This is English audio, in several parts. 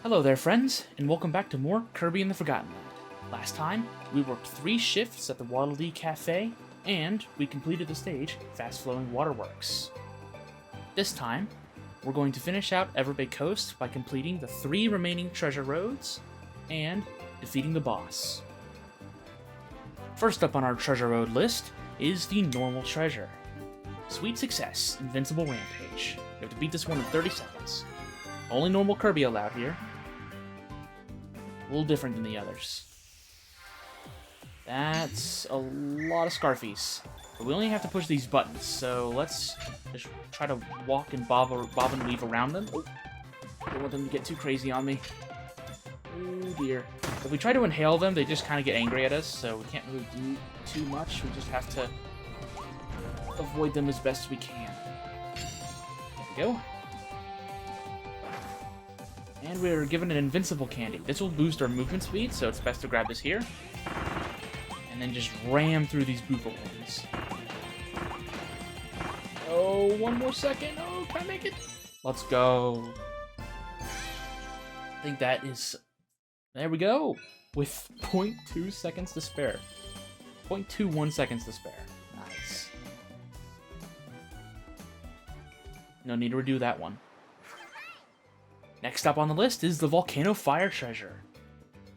Hello there, friends, and welcome back to more Kirby in the Forgotten Land. Last time, we worked 3 shifts at the Waddle Dee Cafe, and we completed the stage Fast Flowing Waterworks. This time, we're going to finish out Everbay Coast by completing the 3 remaining treasure roads and defeating the boss. First up on our treasure road list is the normal treasure. Sweet success, Invincible Rampage. You have to beat this one in 30 seconds. Only normal Kirby allowed here. A little different than the others. That's a lot of Scarfies. But we only have to push these buttons, so let's just try to walk and bob and weave around them. Oh, don't want them to get too crazy on me. Oh dear. If we try to inhale them, they just kind of get angry at us, so we can't really do too much. We just have to avoid them as best we can. There we go. And we're given an invincible candy. This will boost our movement speed, so it's best to grab this here. And then just ram through these Boofa ones. Oh, one more second. Oh, can I make it? Let's go. I think that is... There we go. With 0.2 seconds to spare. 0.21 seconds to spare. Nice. No need to redo that one. Next up on the list is the Volcano Fire Treasure.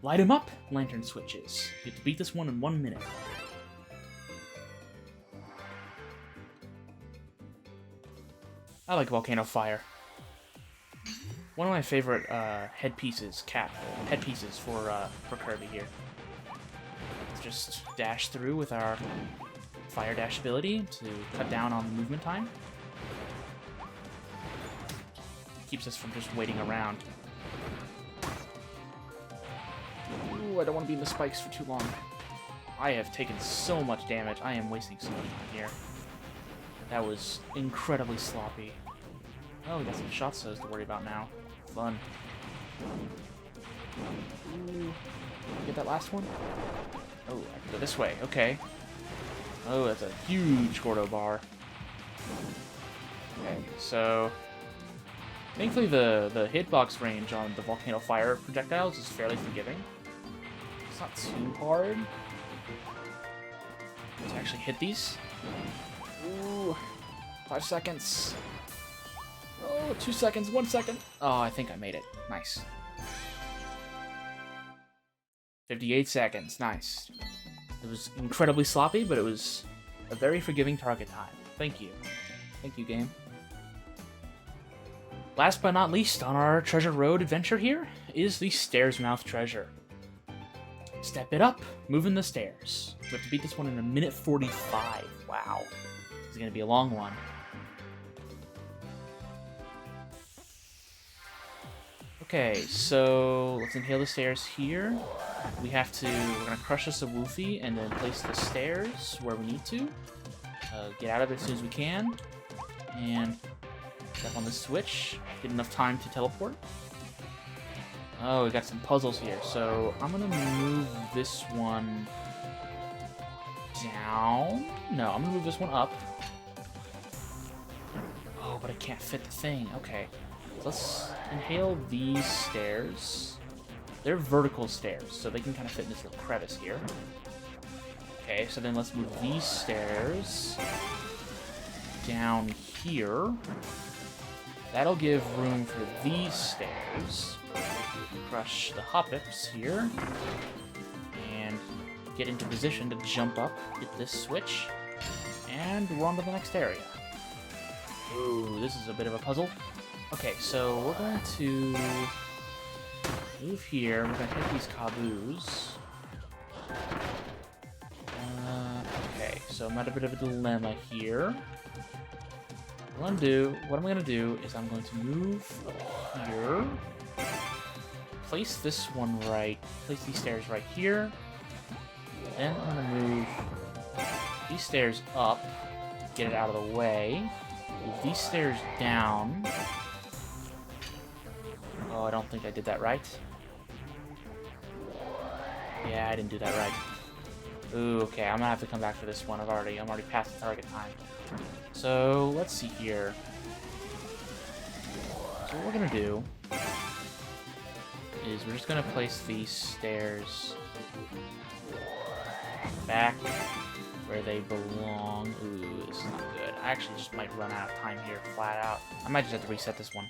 Light 'em up, lantern switches. You have to beat this one in 1 minute. I like Volcano Fire. One of my favorite headpieces for Kirby here. Let's just dash through with our Fire Dash ability to cut down on the movement time. Keeps us from just waiting around. Ooh, I don't want to be in the spikes for too long. I have taken so much damage. I am wasting so much time here. That was incredibly sloppy. Oh, we got some shot sows to worry about now. Fun. Ooh. Get that last one? Oh, I can go this way. Okay. Oh, that's a huge Gordo bar. Okay, so... Thankfully, the hitbox range on the Volcano Fire projectiles is fairly forgiving. It's not too hard to actually hit these. Ooh, 5 seconds. Oh, 2 seconds, 1 second. Oh, I think I made it. Nice. 58 seconds, nice. It was incredibly sloppy, but it was a very forgiving target time. Thank you. Thank you, game. Last but not least on our Treasure Road adventure here is the Stairs Mouth Treasure. Step it up, moving the stairs. We have to beat this one in 1:45. Wow. This is going to be a long one. Okay, so let's inhale the stairs here. We're going to crush us a Woofy and then place the stairs where we need to. Get out of it as soon as we can. And step on the switch. Get enough time to teleport. Oh, we got some puzzles here. So I'm gonna move this one down. No, I'm gonna move this one up. Oh, but I can't fit the thing. Okay. Let's inhale these stairs. They're vertical stairs, so they can kind of fit in this little crevice here. Okay, so then let's move these stairs down here. That'll give room for these stairs. Crush the Hoppips here. And get into position to jump up, hit this switch, and we're on to the next area. Ooh, this is a bit of a puzzle. Okay, so we're going to move here. We're going to hit these Kaboos. Okay, so I'm at a bit of a dilemma here. What I'm gonna do is I'm going to move here, place this one place these stairs right here, then I'm gonna move these stairs up, get it out of the way, move these stairs down. Oh, I don't think I did that right. Yeah, I didn't do that right. Ooh, okay, I'm gonna have to come back for this one. I'm already past the target time. So, let's see here. So what we're gonna do is we're just going to place these stairs back where they belong. Ooh, this is not good. I actually just might run out of time here, flat out. I might just have to reset this one.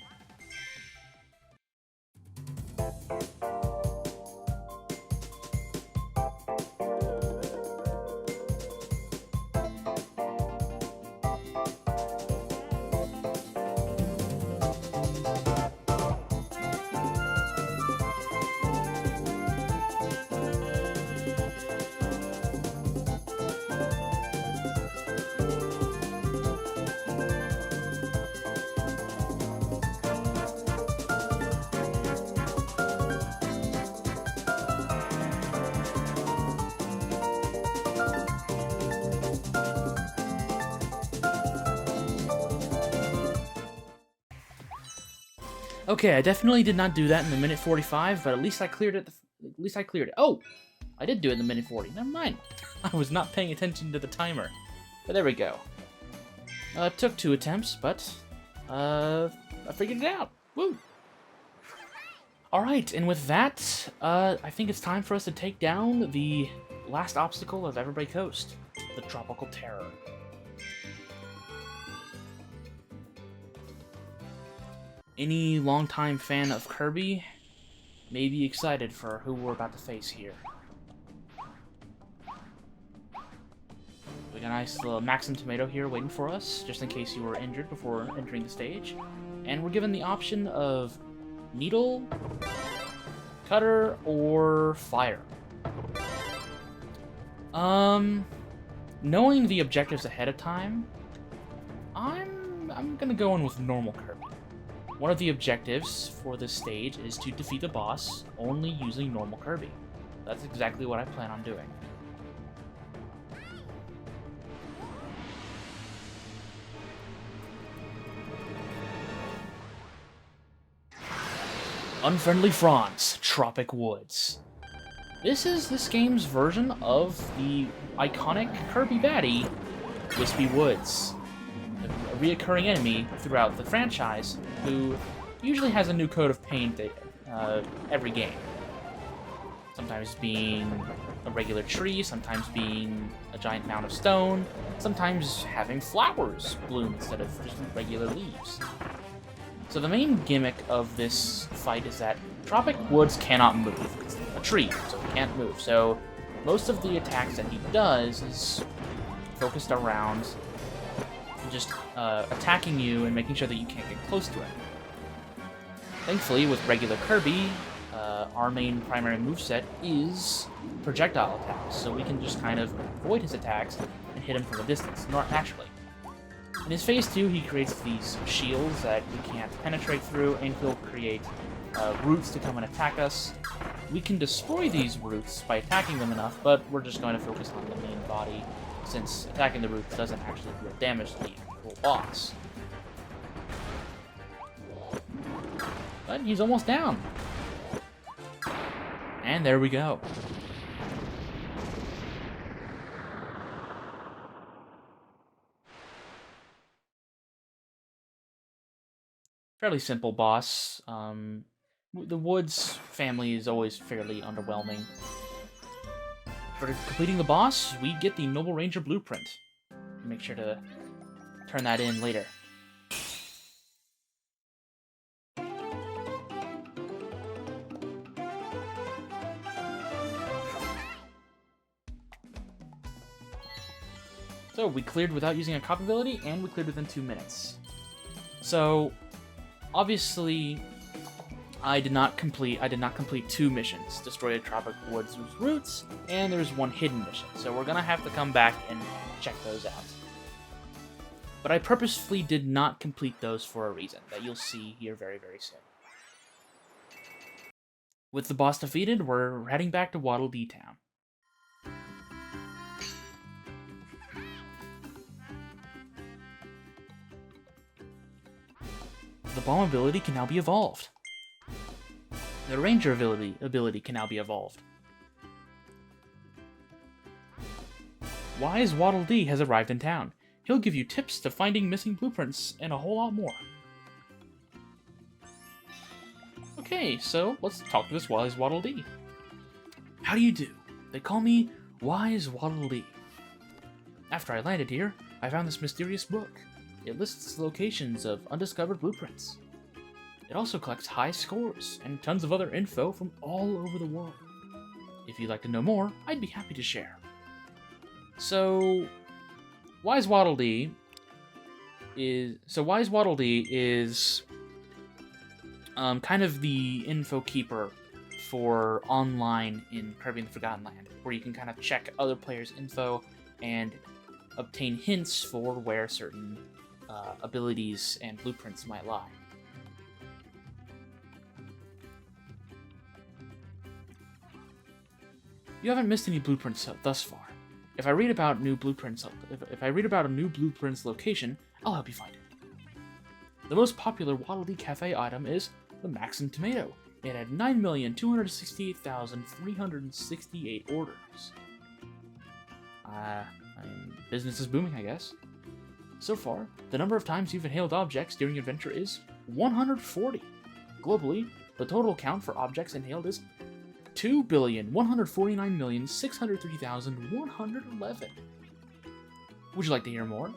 Okay, I definitely did not do that in the minute 45, but at least I cleared it. At least I cleared it. Oh, I did do it in the minute 40. Never mind. I was not paying attention to the timer. But there we go. It took 2 attempts, but I figured it out. Woo! Alright, and with that, I think it's time for us to take down the last obstacle of Everbay Coast, the Tropical Terror. Any longtime fan of Kirby may be excited for who we're about to face here. We got a nice little Maxim tomato here waiting for us, just in case you were injured before entering the stage. And we're given the option of needle, cutter, or fire. Knowing the objectives ahead of time, I'm gonna go in with normal Kirby. One of the objectives for this stage is to defeat the boss only using normal Kirby. That's exactly what I plan on doing. Unfriendly Franz, Tropic Woods. This is this game's version of the iconic Kirby baddie, Wispy Woods. A reoccurring enemy throughout the franchise who usually has a new coat of paint every game. Sometimes being a regular tree, sometimes being a giant mound of stone, sometimes having flowers bloom instead of just regular leaves. So the main gimmick of this fight is that Tropic Woods cannot move. It's a tree, so it can't move. So most of the attacks that he does is focused around just attacking you and making sure that you can't get close to him. Thankfully, with regular Kirby, our main primary moveset is projectile attacks, so we can just kind of avoid his attacks and hit him from a distance, naturally. In his phase 2, he creates these shields that we can't penetrate through, and he'll create roots to come and attack us. We can destroy these roots by attacking them enough, but we're just going to focus on the main body, since attacking the roots doesn't actually deal damage to the actual boss. But he's almost down. And there we go. Fairly simple boss. The Woods family is always fairly underwhelming. For completing the boss, we get the Noble Ranger blueprint. Make sure to turn that in later. So we cleared without using a cop ability, and we cleared within 2 minutes. So obviously, I did not complete 2 missions. Destroy a Tropic Woods' roots, and there's 1 hidden mission. So we're gonna have to come back and check those out. But I purposefully did not complete those for a reason that you'll see here very, very soon. With the boss defeated, we're heading back to Waddle Dee Town. The bomb ability can now be evolved. The ranger ability can now be evolved. Wise Waddle Dee has arrived in town. He'll give you tips to finding missing blueprints and a whole lot more. Okay, Okay, so let's talk to this Wise Waddle Dee. How do you do? They call me Wise Waddle Dee. After I landed here, I found this mysterious book. It lists locations of undiscovered blueprints. It also collects high scores and tons of other info from all over the world. If you'd like to know more, I'd be happy to share. So, Wise Waddle Dee is kind of the info keeper for online in Kirby and the Forgotten Land, where you can kind of check other players' info and obtain hints for where certain abilities and blueprints might lie. You haven't missed any blueprints thus far. If I read about new blueprints, if I read about a new blueprint's location, I'll help you find it. The most popular Waddle Dee Cafe item is the Maxim Tomato. It had 9,268,368 orders. Business is booming, I guess. So far, the number of times you've inhaled objects during your adventure is 140. Globally, the total count for objects inhaled is 2,149,603,111. Would you like to hear more?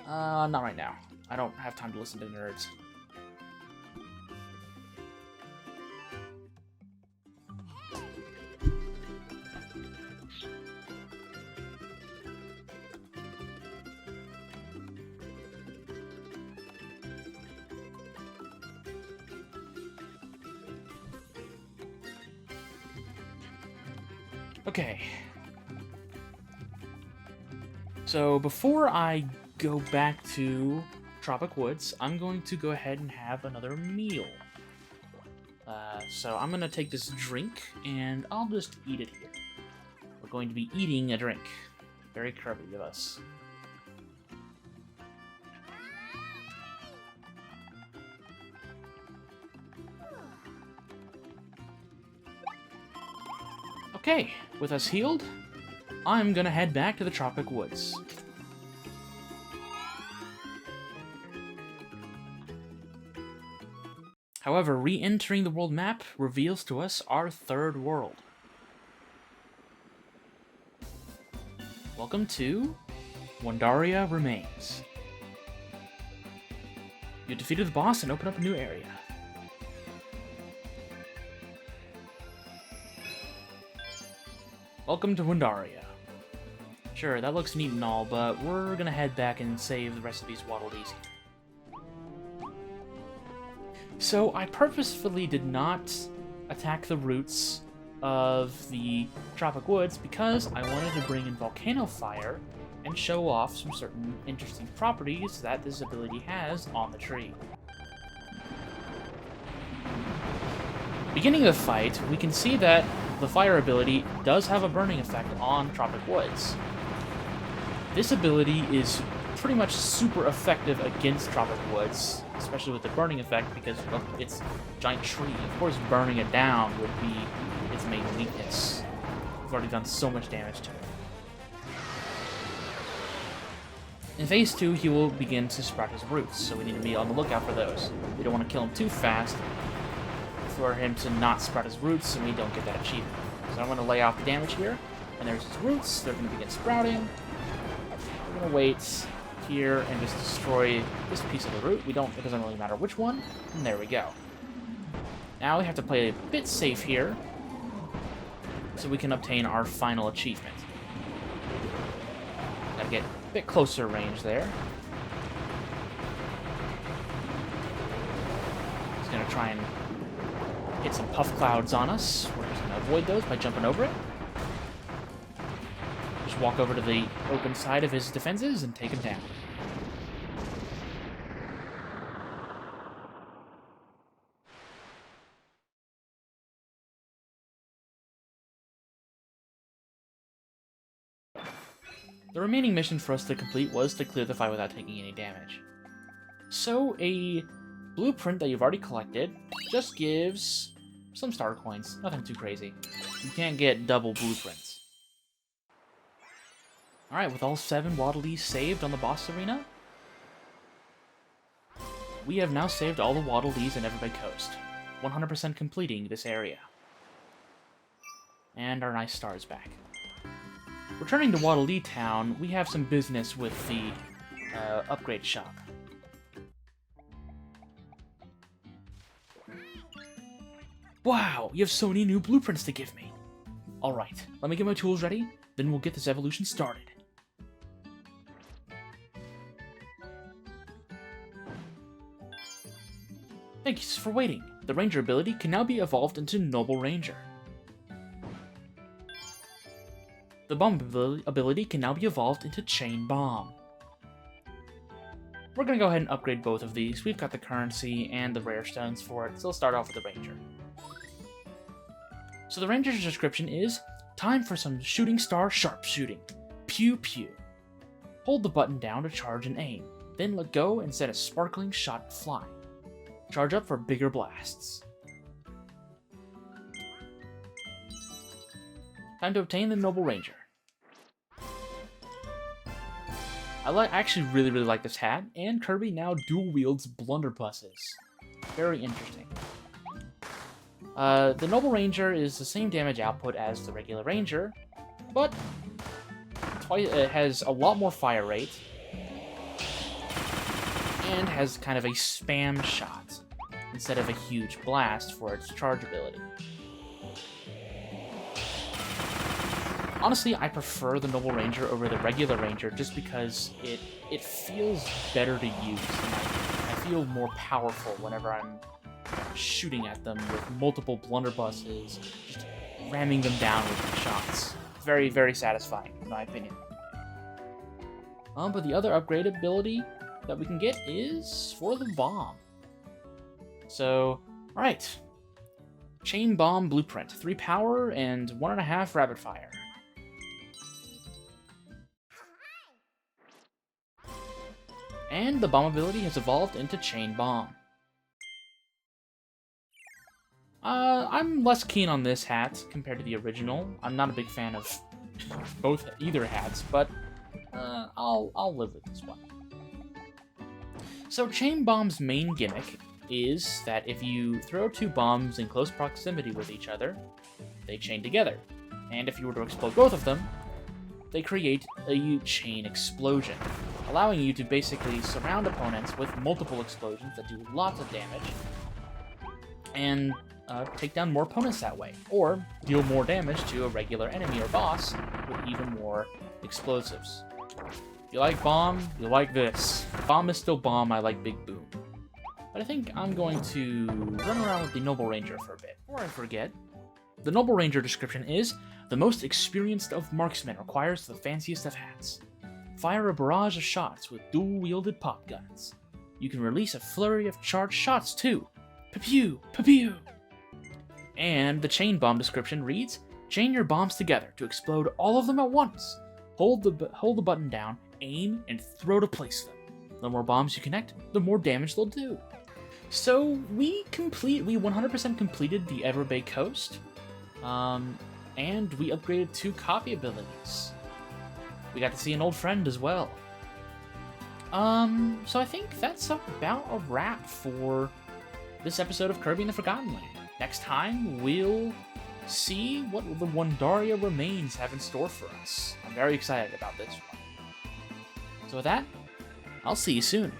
Not right now. I don't have time to listen to nerds. Okay. So before I go back to Tropic Woods, I'm going to go ahead and have another meal. So I'm going to take this drink, and I'll just eat it here. We're going to be eating a drink. Very Kirby of us. Okay, with us healed, I'm gonna head back to the Tropic Woods. However, re-entering the world map reveals to us our third world. Welcome to Wundaria Remains. You defeated the boss and opened up a new area. Welcome to Wundaria. Sure, that looks neat and all, but we're gonna head back and save the rest of these Waddle Dees. So, I purposefully did not attack the roots of the Tropic Woods because I wanted to bring in Volcano Fire and show off some certain interesting properties that this ability has on the tree. Beginning the fight, we can see that the fire ability does have a burning effect on Tropic Woods. This ability is pretty much super effective against Tropic Woods, especially with the burning effect because of its giant tree. Of course, burning it down would be its main weakness. We've already done so much damage to it. In Phase 2, he will begin to sprout his roots, so we need to be on the lookout for those. We don't want to kill him too fast for him to not sprout his roots and we don't get that achievement. So I'm going to lay off the damage here, and there's his roots. They're going to begin sprouting. We're going to wait here and just destroy this piece of the root. It doesn't really matter which one, and there we go. Now we have to play a bit safe here so we can obtain our final achievement. Gotta get a bit closer range there. He's gonna try and hit some puff clouds on us. We're just gonna avoid those by jumping over it. Just walk over to the open side of his defenses and take him down. The remaining mission for us to complete was to clear the fight without taking any damage. So, a blueprint that you've already collected just gives some star coins. Nothing too crazy. You can't get double blueprints. Alright, with all 7 Waddle Dees saved on the boss arena, we have now saved all the Waddle Dees in Everbay Coast. 100% completing this area. And our nice star is back. Returning to Waddle Town, we have some business with the upgrade shop. Wow, you have so many new blueprints to give me. Alright, let me get my tools ready, then we'll get this evolution started. Thanks for waiting. The Ranger ability can now be evolved into Noble Ranger. The Bomb ability can now be evolved into Chain Bomb. We're going to go ahead and upgrade both of these. We've got the currency and the rare stones for it, so let's start off with the Ranger. So the Ranger's description is, time for some shooting star sharpshooting. Pew pew. Hold the button down to charge and aim, then let go and set a sparkling shot flying. Charge up for bigger blasts. Time to obtain the Noble Ranger. I actually really like this hat, and Kirby now dual wields blunderbusses. Very interesting. The Noble Ranger is the same damage output as the regular Ranger, but it has a lot more fire rate, and has kind of a spam shot, instead of a huge blast for its charge ability. Honestly, I prefer the Noble Ranger over the regular Ranger just because it feels better to use. I feel more powerful whenever I'm shooting at them with multiple blunderbusses, just ramming them down with shots. Very, very satisfying, in my opinion. But the other upgrade ability that we can get is for the bomb. So, alright. Chain Bomb Blueprint. 3 power and 1.5 rapid fire. And the bomb ability has evolved into Chain Bomb. I'm less keen on this hat compared to the original. I'm not a big fan of either hats, but I'll live with this one. So Chain Bomb's main gimmick is that if you throw 2 bombs in close proximity with each other, they chain together. And if you were to explode both of them, they create a chain explosion, allowing you to basically surround opponents with multiple explosions that do lots of damage, and take down more opponents that way, or deal more damage to a regular enemy or boss with even more explosives. If you like Bomb, you like this. Bomb is still Bomb, I like Big Boom. But I think I'm going to run around with the Noble Ranger for a bit. Before I forget, the Noble Ranger description is, the most experienced of marksmen requires the fanciest of hats. Fire a barrage of shots with dual-wielded pop guns. You can release a flurry of charged shots too. Pa-pew! Pa-pew! And the Chain Bomb description reads, chain your bombs together to explode all of them at once. Hold the button down, aim, and throw to place them. The more bombs you connect, the more damage they'll do. So we 100% completed the Everbay Coast, and we upgraded 2 copy abilities. We got to see an old friend as well. So I think that's about a wrap for this episode of Kirby and the Forgotten Land. Next time, we'll see what the Wandaria remains have in store for us. I'm very excited about this one. So with that, I'll see you soon.